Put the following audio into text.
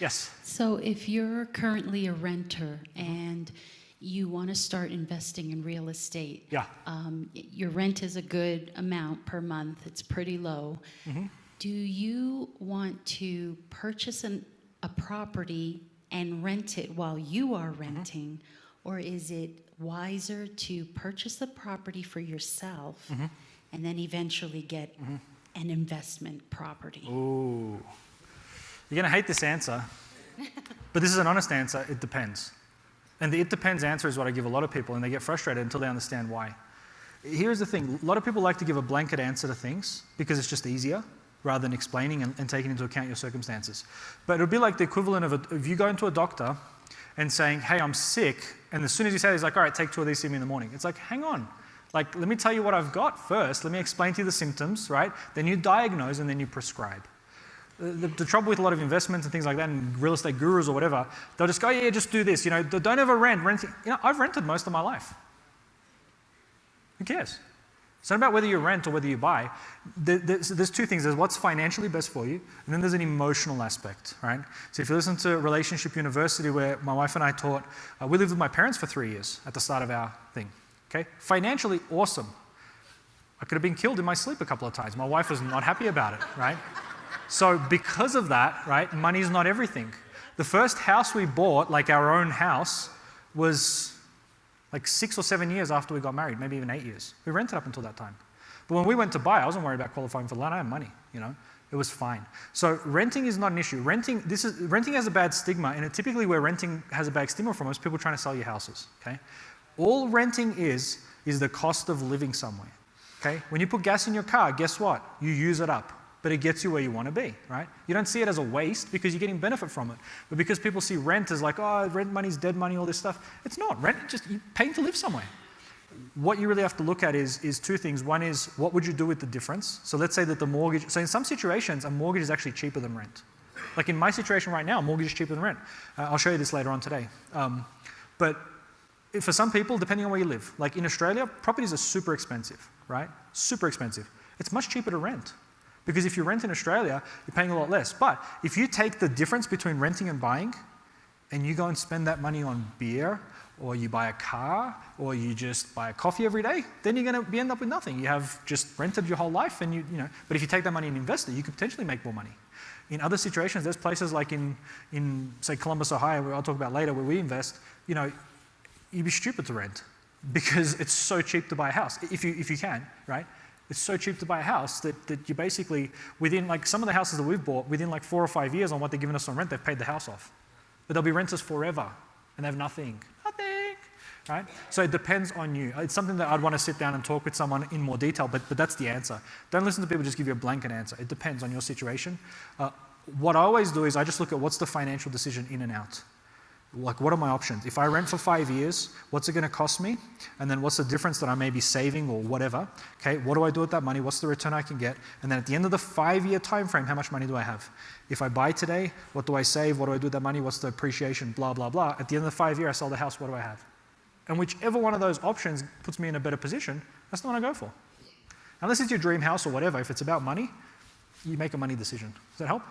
Yes. So if you're currently a renter and you want to start investing in real estate, Yeah. Your rent is a good amount per month. It's pretty low. Do you want to purchase a property and rent it while you are renting, or is it wiser to purchase the property for yourself and then eventually get an investment property? Ooh. You're going to hate this answer, but this is an honest answer. It depends. And the it depends answer is what I give a lot of people, and they get frustrated until they understand why. Here's the thing. A lot of people like to give a blanket answer to things because it's just easier rather than explaining and taking into account your circumstances. But it would be like the equivalent of you going to a doctor and saying, hey, I'm sick, and as soon as you say it, he's like, all right, take 2 of these, see me in the morning. It's like, hang on. Like, let me tell you what I've got first. Let me explain to you the symptoms, right? Then you diagnose and then you prescribe. The trouble with a lot of investments and things like that, and real estate gurus or whatever, they'll just go, yeah, just do this. Don't ever rent. I've rented most of my life. Who cares? It's not about whether you rent or whether you buy. There's 2 things. There's what's financially best for you, and then there's an emotional aspect, right? So if you listen to Relationship University, where my wife and I taught, we lived with my parents for 3 years at the start of our thing. Okay? Financially, awesome. I could have been killed in my sleep a couple of times. My wife was not happy about it, right? So because of that, right, money is not everything. The first house we bought, like our own house, was like 6 or 7 years after we got married, maybe even 8 years. We rented up until that time. But when we went to buy, I wasn't worried about qualifying for the loan. I had money, It was fine. So renting is not an issue. Renting has a bad stigma, and typically where renting has a bad stigma from is people trying to sell you houses, okay? All renting is the cost of living somewhere, okay? When you put gas in your car, guess what? You use it up. But it gets you where you want to be, right? You don't see it as a waste because you're getting benefit from it. But because people see rent as like, oh, rent money's dead money, all this stuff. It's not. Rent, you're paying to live somewhere. What you really have to look at is 2 things. One is, what would you do with the difference? So let's say that the mortgage, so in some situations, a mortgage is actually cheaper than rent. Like in my situation right now, a mortgage is cheaper than rent. I'll show you this later on today. But for some people, depending on where you live, like in Australia, properties are super expensive, right? Super expensive. It's much cheaper to rent. Because if you rent in Australia, you're paying a lot less. But if you take the difference between renting and buying, and you go and spend that money on beer, or you buy a car, or you just buy a coffee every day, then you're going to end up with nothing. You have just rented your whole life, and But if you take that money and invest it, you could potentially make more money. In other situations, there's places like in say Columbus, Ohio, where I'll talk about later, where we invest. You'd be stupid to rent because it's so cheap to buy a house if you can, right? It's so cheap to buy a house that you basically, within like some of the houses that we've bought, within like 4 or 5 years on what they're giving us on rent, they've paid the house off. But they'll be renters forever and they have nothing, right? So it depends on you. It's something that I'd want to sit down and talk with someone in more detail, but that's the answer. Don't listen to people just give you a blanket answer. It depends on your situation. What I always do is I just look at what's the financial decision in and out. Like, what are my options? If I rent for 5 years, what's it going to cost me? And then what's the difference that I may be saving or whatever? Okay, what do I do with that money? What's the return I can get? And then at the end of the 5-year time frame, how much money do I have? If I buy today, what do I save? What do I do with that money? What's the appreciation? Blah, blah, blah. At the end of the 5 year, I sell the house. What do I have? And whichever one of those options puts me in a better position, that's the one I go for. Unless it's your dream house or whatever, if it's about money, you make a money decision. Does that help?